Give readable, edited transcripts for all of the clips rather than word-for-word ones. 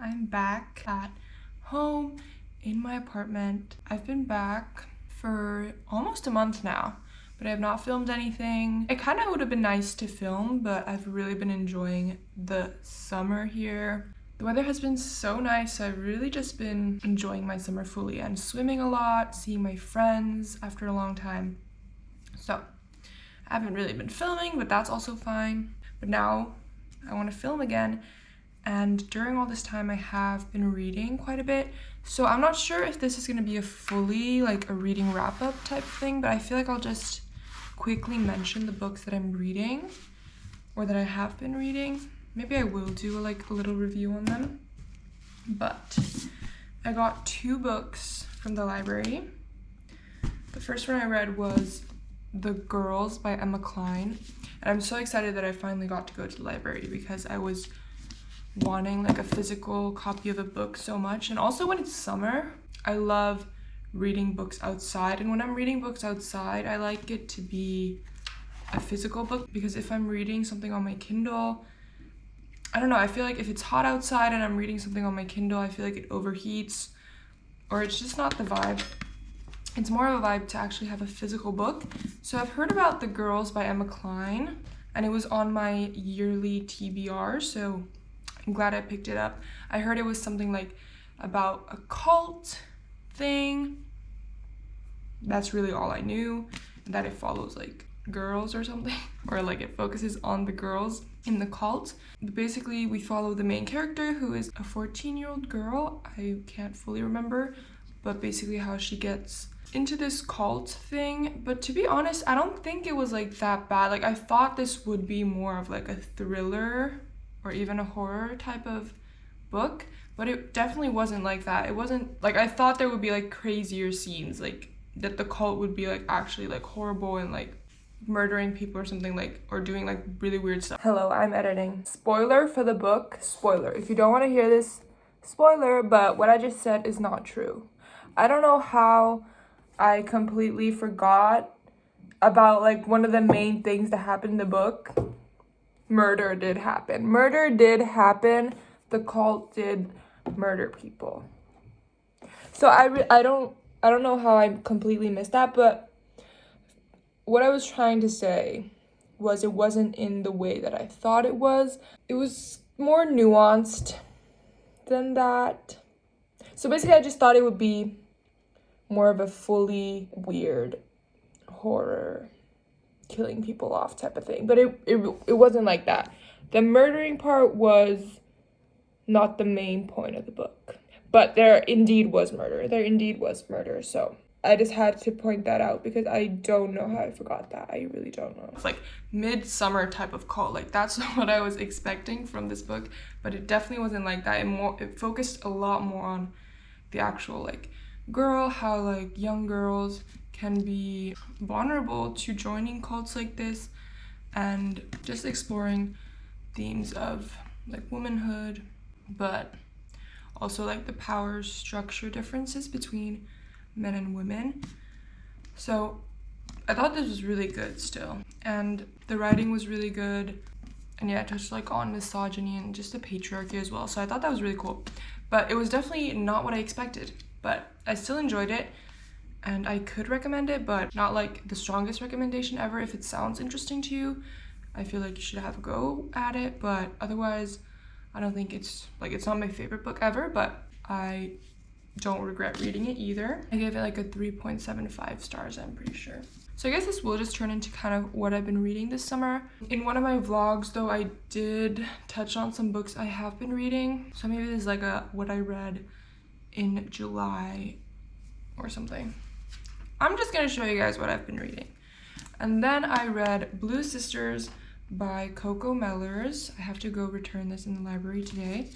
I'm back at home in my apartment. I've been back for almost a month now, but I have not filmed anything. It kind of would have been nice to film, but I've really been enjoying the summer here. The weather has been so nice, so I've really just been enjoying my summer fully and swimming a lot, seeing my friends after a long time. So I haven't really been filming, but that's also fine. But now I want to film again. And during all this time, I have been reading quite a bit. So I'm not sure if this is going to be a fully like a reading wrap up type thing, but I feel like I'll just quickly mention the books that I'm reading or that I have been reading. Maybe I will do like a little review on them. But I got 2 books from the library. The first one I read was The Girls by Emma Cline. And I'm so excited that I finally got to go to the library because I was wanting like a physical copy of a book so much. And also when it's summer, I love reading books outside. And when I'm reading books outside, I like it to be a physical book because if I'm reading something on my Kindle, I don't know, I feel like if it's hot outside and I'm reading something on my Kindle, I feel like it overheats or it's just not the vibe. It's more of a vibe to actually have a physical book. So I've heard about The Girls by Emma Cline and it was on my yearly TBR, so I'm glad I picked it up. I heard it was something like about a cult thing. That's really all I knew. That it follows like girls or something, or like it focuses on the girls in the cult. But basically we follow the main character who is a 14-year-old girl. I can't fully remember, but basically how she gets into this cult thing. But to be honest, I don't think it was like that bad. Like I thought this would be more of like a thriller or even a horror type of book, but it definitely wasn't like that. It wasn't like, I thought there would be like crazier scenes, like that the cult would be like actually like horrible and like murdering people or something, like, or doing like really weird stuff. Hello, I'm editing. Spoiler for the book. Spoiler. If you don't want to hear this, spoiler, but what I just said is not true. I don't know how I completely forgot about like one of the main things that happened in the book. Murder did happen. Murder did happen. The cult did murder people. So I don't know how I completely missed that, but what I was trying to say was it wasn't in the way that I thought it was. It was more nuanced than that. So basically I just thought it would be more of a fully weird horror killing people off type of thing, but it wasn't like that. The murdering part was not the main point of the book, but there indeed was murder. So I just had to point that out because I don't know how I forgot that. I really don't know. It's like midsummer type of cult, like that's what I was expecting from this book, but it definitely wasn't like that. It focused a lot more on the actual like girl, how like young girls can be vulnerable to joining cults like this, and just exploring themes of like womanhood, but also like the power structure differences between men and women. So I thought this was really good still, and the writing was really good, and yeah, it touched like on misogyny and just the patriarchy as well. So I thought that was really cool, but it was definitely not what I expected, but I still enjoyed it. And I could recommend it, but not like the strongest recommendation ever. If it sounds interesting to you, I feel like you should have a go at it. But otherwise, I don't think it's not my favorite book ever, but I don't regret reading it either. I gave it like a 3.75 stars, I'm pretty sure. So I guess this will just turn into kind of what I've been reading this summer. In one of my vlogs though, I did touch on some books I have been reading. So maybe this is like a what I read in July or something. I'm just gonna show you guys what I've been reading. And then I read Blue Sisters by Coco Mellors. I have to go return this in the library today,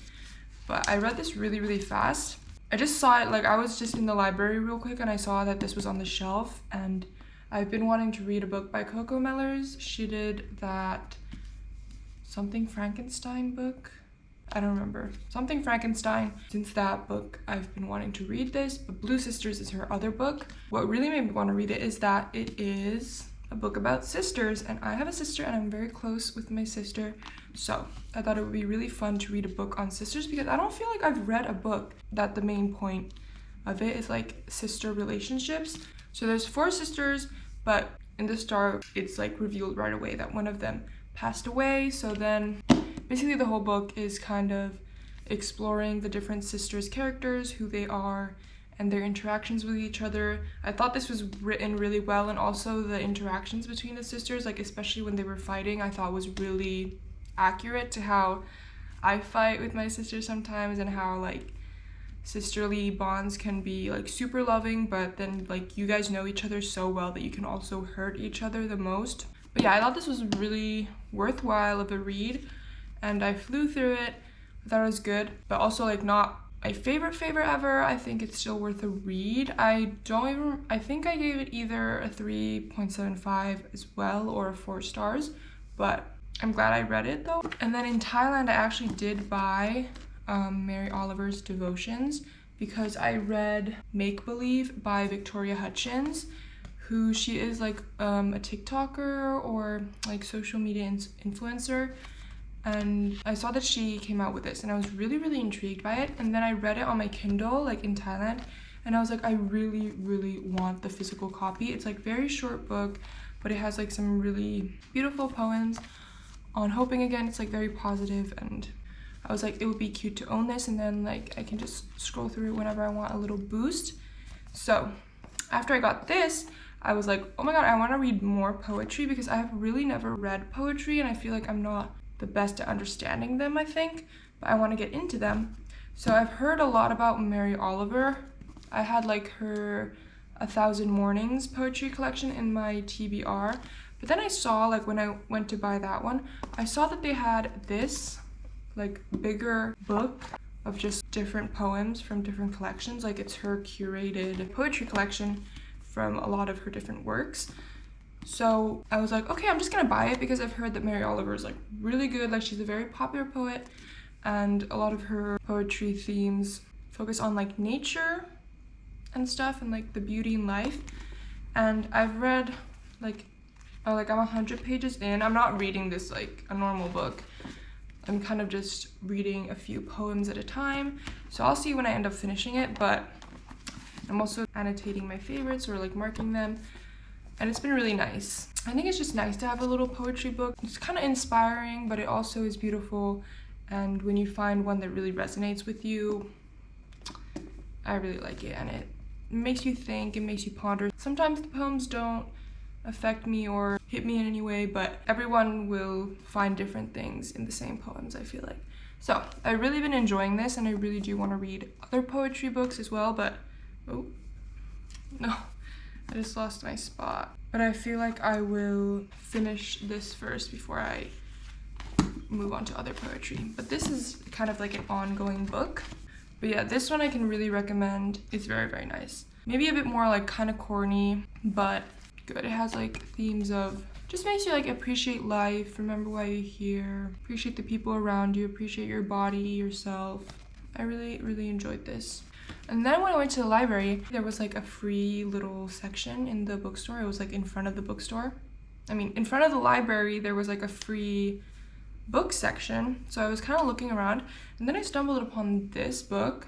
but I read this really, really fast. I just saw it, like I was just in the library real quick and I saw that this was on the shelf, and I've been wanting to read a book by Coco Mellors. She did that Something Frankenstein book. I don't remember. Something Frankenstein. Since that book, I've been wanting to read this, but Blue Sisters is her other book. What really made me want to read it is that it is a book about sisters, and I have a sister and I'm very close with my sister, so I thought it would be really fun to read a book on sisters because I don't feel like I've read a book that the main point of it is like sister relationships. So there's 4 sisters, but in the start it's like revealed right away that one of them passed away. So then basically the whole book is kind of exploring the different sisters' characters, who they are, and their interactions with each other. I thought this was written really well, and also the interactions between the sisters, like especially when they were fighting, I thought was really accurate to how I fight with my sister sometimes, and how like sisterly bonds can be like super loving, but then like you guys know each other so well that you can also hurt each other the most. But yeah, I thought this was really worthwhile of a read, and I flew through it. I thought it was good, but also like not my favorite ever. I think it's still worth a read. I think I gave it either a 3.75 as well or a 4 stars, but I'm glad I read it though. And then in Thailand I actually did buy Mary Oliver's Devotions because I read Make Believe by Victoria Hutchins, who she is like a TikToker or like social media influencer. And I saw that she came out with this and I was really intrigued by it, and then I read it on my Kindle like in Thailand, and I was like, I really want the physical copy. It's like very short book, but it has like some really beautiful poems on hoping again. It's like very positive, and I was like, it would be cute to own this, and then like I can just scroll through it whenever I want a little boost. So after I got this, I was like, oh my god, I want to read more poetry because I have really never read poetry, and I feel like I'm not the best at understanding them, I think, but I want to get into them. So I've heard a lot about Mary Oliver. I had like her 1,000 Mornings poetry collection in my TBR, but then I saw like when I went to buy that one, I saw that they had this like bigger book of just different poems from different collections. Like it's her curated poetry collection from a lot of her different works. So I was like, okay, I'm just gonna buy it because I've heard that Mary Oliver is like really good. Like she's a very popular poet, and a lot of her poetry themes focus on like nature and stuff, and like the beauty in life. And I've read like, I'm 100 pages in. I'm not reading this like a normal book. I'm kind of just reading a few poems at a time. So I'll see when I end up finishing it, but I'm also annotating my favorites or like marking them. And it's been really nice. I think it's just nice to have a little poetry book. It's kind of inspiring, but it also is beautiful. And when you find one that really resonates with you, I really like it. And it makes you think, it makes you ponder. Sometimes the poems don't affect me or hit me in any way, but everyone will find different things in the same poems, I feel like. So I've really been enjoying this, and I really do want to read other poetry books as well, but oh, no. I just lost my spot. But I feel like I will finish this first before I move on to other poetry. But this is kind of like an ongoing book. But yeah, this one I can really recommend. It's very nice. Maybe a bit more like kind of corny, but good. It has like themes of, just makes you like appreciate life, remember why you're here, appreciate the people around you, appreciate your body, yourself. I really enjoyed this. And then when I went to the library, there was like a free little section in the bookstore. It was like in front of the bookstore. I mean, in front of the library, there was like a free book section. So I was kind of looking around, and then I stumbled upon this book.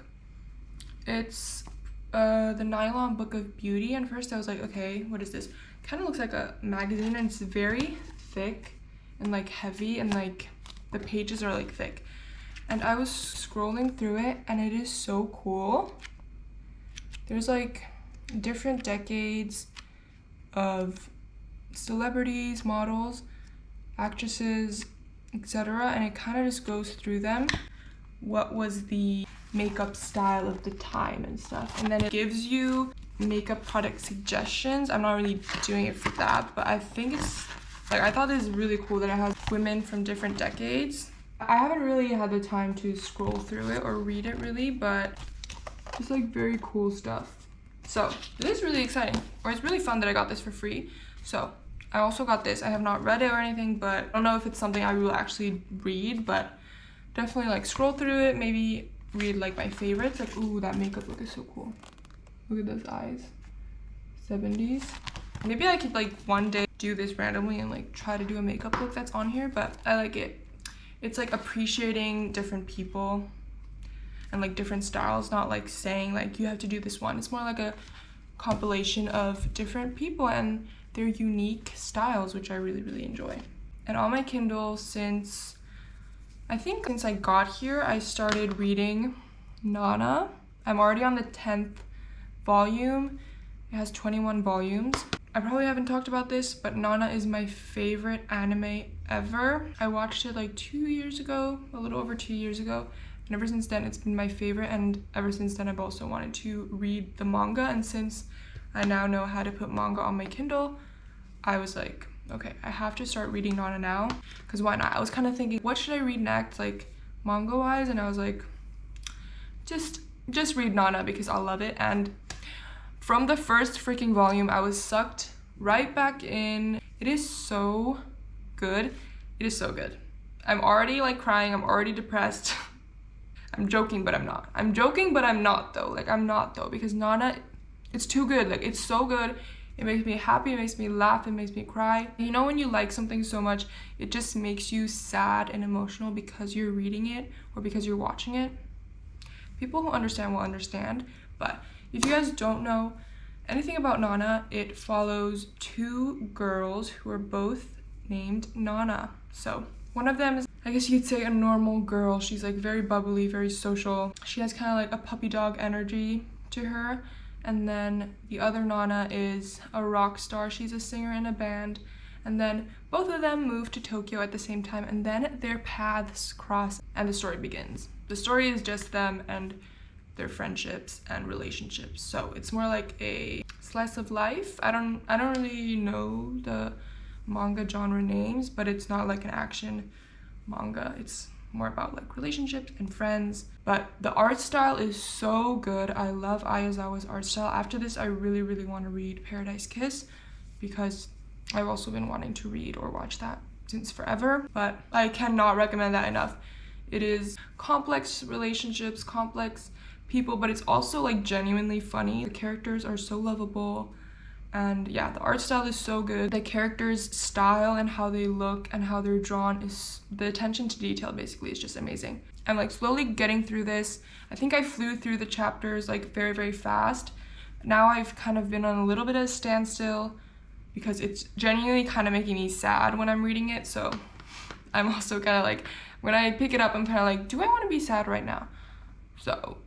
It's the Nylon Book of Beauty. And first I was like, okay, what is this? Kind of looks like a magazine, and it's very thick and like heavy, and like the pages are like thick. And I was scrolling through it, and it is so cool. There's like different decades of celebrities, models, actresses, etc. And it kind of just goes through them. What was the makeup style of the time and stuff. And then it gives you makeup product suggestions. I'm not really doing it for that, but I think it's like, I thought this is really cool that it has women from different decades. I haven't really had the time to scroll through it or read it really, but it's like very cool stuff. So it is really exciting, or it's really fun that I got this for free. So I also got this. I have not read it or anything, but I don't know if it's something I will actually read, but definitely like scroll through it, maybe read like my favorites. Like, ooh, that makeup look is so cool. Look at those eyes. 70s. Maybe I could like one day do this randomly and like try to do a makeup look that's on here, but I like it. It's like appreciating different people and like different styles, not like saying like you have to do this one. It's more like a compilation of different people and their unique styles, which I really enjoy. And on my Kindle, since I got here, I started reading Nana. I'm already on the 10th volume. It has 21 volumes. I probably haven't talked about this, but Nana is my favorite anime ever. I watched it like 2 years ago, a little over 2 years ago. And ever since then, it's been my favorite. And ever since then, I've also wanted to read the manga. And since I now know how to put manga on my Kindle, I was like, okay, I have to start reading Nana now. Because why not? I was kind of thinking, what should I read next, like manga-wise? And I was like, just read Nana because I'll love it. And from the first freaking volume, I was sucked right back in. It is so good. It is so good. I'm already like crying. I'm already depressed. I'm joking, but I'm not. I'm joking, but I'm not though. Like I'm not though, because Nana, it's too good. Like it's so good. It makes me happy, it makes me laugh, it makes me cry. You know when you like something so much, it just makes you sad and emotional because you're reading it or because you're watching it? People who understand will understand, but if you guys don't know anything about Nana, it follows two girls who are both named Nana. So one of them is, I guess you'd say, a normal girl. She's like very bubbly, very social. She has kind of like a puppy dog energy to her. And then the other Nana is a rock star. She's a singer in a band. And then both of them move to Tokyo at the same time, and then their paths cross and the story begins. The story is just them and their friendships and relationships. So it's more like a slice of life. I don't really know the manga genre names, but it's not like an action manga. It's more about like relationships and friends. But the art style is so good. I love Ayazawa's art style. After this, I really want to read Paradise Kiss because I've also been wanting to read or watch that since forever, but I cannot recommend that enough. It is complex relationships, complex people, but it's also like genuinely funny. The characters are so lovable. And yeah, the art style is so good. The characters' style and how they look and how they're drawn is, the attention to detail basically is just amazing. I'm like slowly getting through this. I think I flew through the chapters like very fast. Now I've kind of been on a little bit of a standstill because it's genuinely kind of making me sad when I'm reading it. So I'm also kind of like, when I pick it up, I'm kind of like, do I want to be sad right now? So,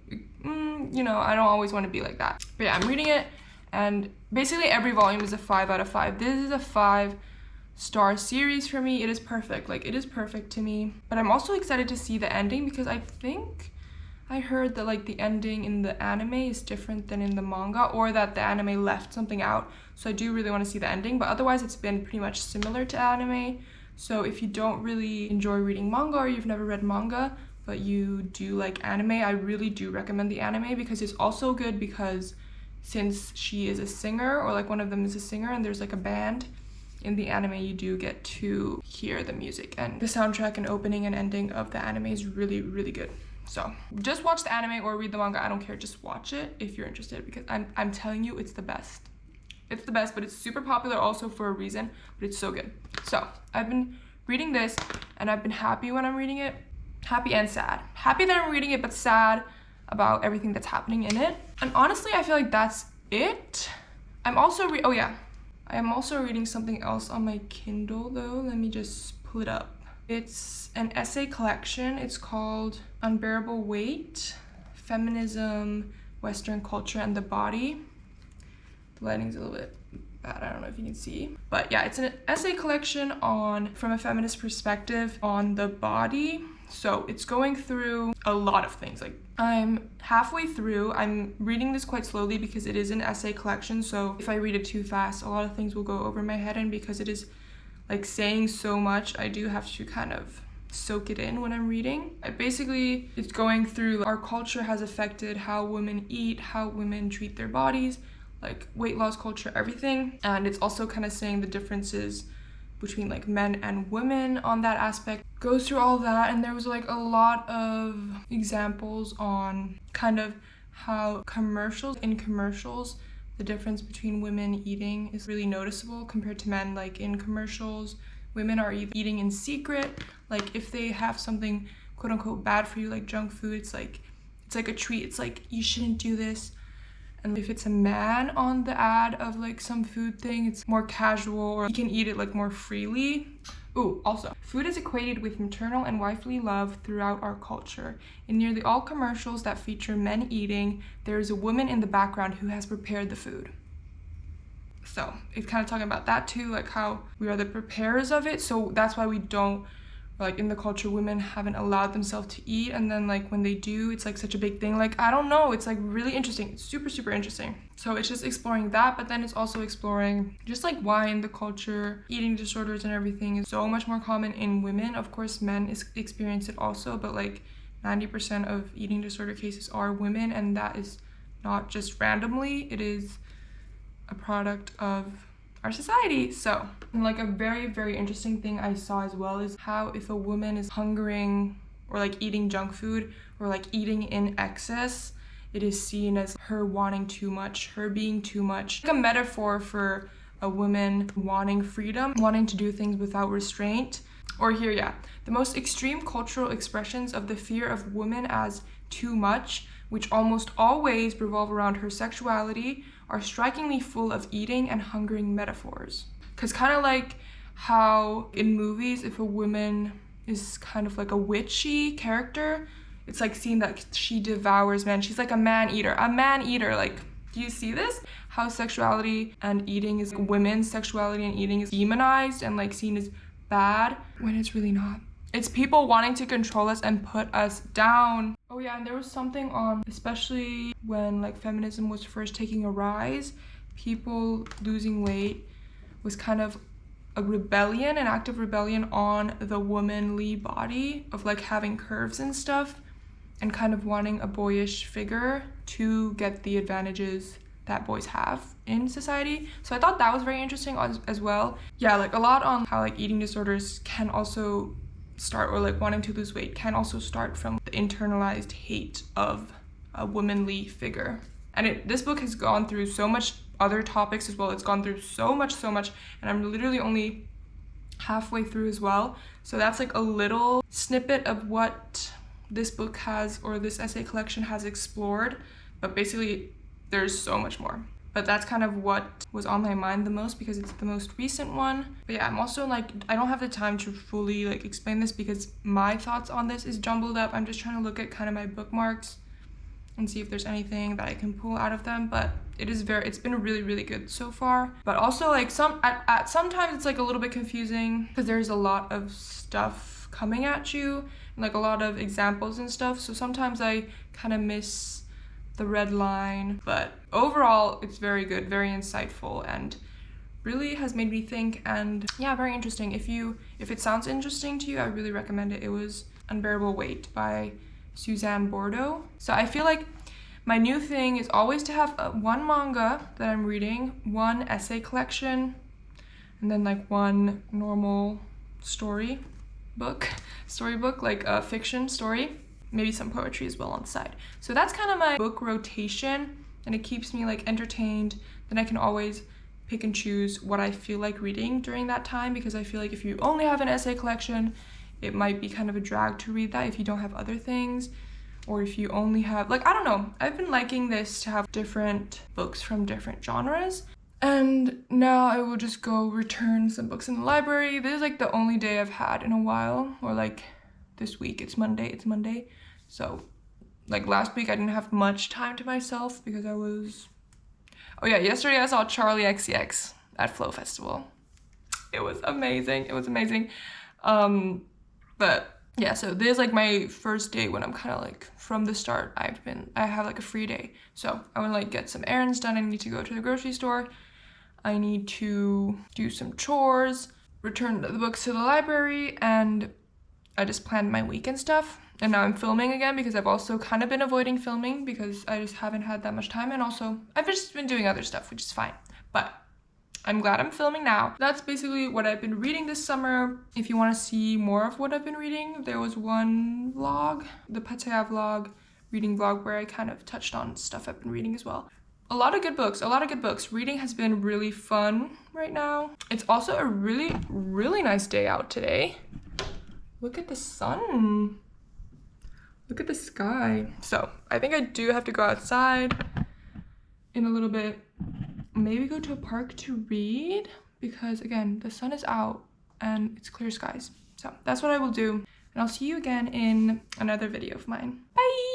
you know, I don't always want to be like that. But yeah, I'm reading it. And basically every volume is a 5 out of 5. This is a 5-star series for me. It is perfect. Like, it is perfect to me. But I'm also excited to see the ending because I think I heard that like the ending in the anime is different than in the manga, or that the anime left something out. So I do really want to see the ending, but otherwise it's been pretty much similar to anime. So if you don't really enjoy reading manga or you've never read manga, but you do like anime, I really do recommend the anime because it's also good because since she is a singer, or like one of them is a singer, and there's like a band in the anime, you do get to hear the music, and the soundtrack and opening and ending of the anime is really good. So just watch the anime or read the manga, I don't care, just watch it if you're interested, because I'm telling you, it's the best. It's the best, but it's super popular also for a reason, but it's so good. So I've been reading this and I've been happy when I'm reading it, happy and sad. Happy that I'm reading it, but sad about everything that's happening in it. And honestly, I feel like that's it. I'm also I am also reading something else on my Kindle though. Let me just pull it up. It's an essay collection. It's called Unbearable Weight, Feminism, Western Culture, and the Body. The lighting's a little bit bad, I don't know if you can see. But yeah, it's an essay collection from a feminist perspective on the body. So it's going through a lot of things. Like, I'm halfway through. I'm reading this quite slowly because it is an essay collection. So if I read it too fast, a lot of things will go over my head. And because it is like saying so much, I do have to kind of soak it in when I'm reading. It's going through our culture has affected how women eat, how women treat their bodies, like weight loss culture, everything. And it's also kind of saying the differences between like men and women on that aspect. Goes through all that, and there was like a lot of examples on kind of how in commercials the difference between women eating is really noticeable compared to men. Like in commercials, women are eating in secret. Like if they have something quote unquote bad for you, like junk food, it's like a treat. It's like, you shouldn't do this. And if it's a man on the ad of like some food thing, it's more casual, or you can eat it like more freely. Ooh, also, food is equated with maternal and wifely love throughout our culture. In nearly all commercials that feature men eating, there is a woman in the background who has prepared the food. So it's kind of talking about that too, like how we are the preparers of it. So that's why we don't, like in the culture, women haven't allowed themselves to eat, and then like when they do, it's like such a big thing. Like, I don't know, it's like really interesting. It's super, super interesting. So it's just exploring that, but then it's also exploring just like why in the culture eating disorders and everything is so much more common in women. Of course, men experience it also, but like 90% of eating disorder cases are women, and that is not just randomly, it is a product of our society. So, and like a very, very interesting thing I saw as well is how if a woman is hungering or like eating junk food or like eating in excess, it is seen as her wanting too much, her being too much. Like a metaphor for a woman wanting freedom, wanting to do things without restraint. Or here, yeah, the most extreme cultural expressions of the fear of women as too much, which almost always revolve around her sexuality, are strikingly full of eating and hungering metaphors. Because kind of like how in movies, if a woman is kind of like a witchy character, it's like seen that she devours men. She's like a man eater. Like, do you see this? How sexuality and eating is, women's sexuality and eating is demonized and like seen as bad when it's really not. It's people wanting to control us and put us down. Oh yeah, and there was something on, especially when like feminism was first taking a rise, people losing weight was kind of a rebellion, an act of rebellion on the womanly body of like having curves and stuff, and kind of wanting a boyish figure to get the advantages that boys have in society. So I thought that was very interesting as well. Yeah, like a lot on how like eating disorders can also start, or like wanting to lose weight can also start from the internalized hate of a womanly figure. And this book has gone through so much other topics as well. It's gone through so much, and I'm literally only halfway through as well. So that's like a little snippet of what this book has, or this essay collection has explored, but basically there's so much more. But that's kind of what was on my mind the most because it's the most recent one. But yeah, I'm also like, I don't have the time to fully like explain this because my thoughts on this is jumbled up. I'm just trying to look at kind of my bookmarks and see if there's anything that I can pull out of them. But it's been really, really good so far. But also like sometimes it's like a little bit confusing because there's a lot of stuff coming at you and like a lot of examples and stuff. So sometimes I kind of miss the red line, but overall it's very good, very insightful, and really has made me think. And yeah, very interesting. If it sounds interesting to you, I really recommend it. It was Unbearable Weight by Suzanne Bordo. So I feel like my new thing is always to have one manga that I'm reading, one essay collection, and then like one normal storybook, like a fiction story. Maybe some poetry as well on the side. So that's kind of my book rotation, and it keeps me like entertained. Then I can always pick and choose what I feel like reading during that time, because I feel like if you only have an essay collection, it might be kind of a drag to read that if you don't have other things, or if you only have, like, I don't know. I've been liking this to have different books from different genres. And now I will just go return some books in the library. This is like the only day I've had in a while, or like this week. It's Monday. So like last week I didn't have much time to myself because oh yeah, yesterday I saw Charlie XCX at Flow Festival. It was amazing. But yeah, so this is like my first day when I'm kind of like from the start I have like a free day. So I want to like get some errands done. I need to go to the grocery store. I need to do some chores, return the books to the library, and I just planned my week and stuff. And now I'm filming again because I've also kind of been avoiding filming because I just haven't had that much time, and also I've just been doing other stuff, which is fine. But I'm glad I'm filming now. That's basically what I've been reading this summer. If you want to see more of what I've been reading, there was one vlog, the Pattaya vlog, reading vlog, where I kind of touched on stuff I've been reading as well. A lot of good books, a lot of good books. Reading has been really fun right now. It's also a really, really nice day out today. Look at the sun. Look at the sky. So I think I do have to go outside in a little bit. Maybe go to a park to read because again, the sun is out and it's clear skies. So that's what I will do. And I'll see you again in another video of mine. Bye!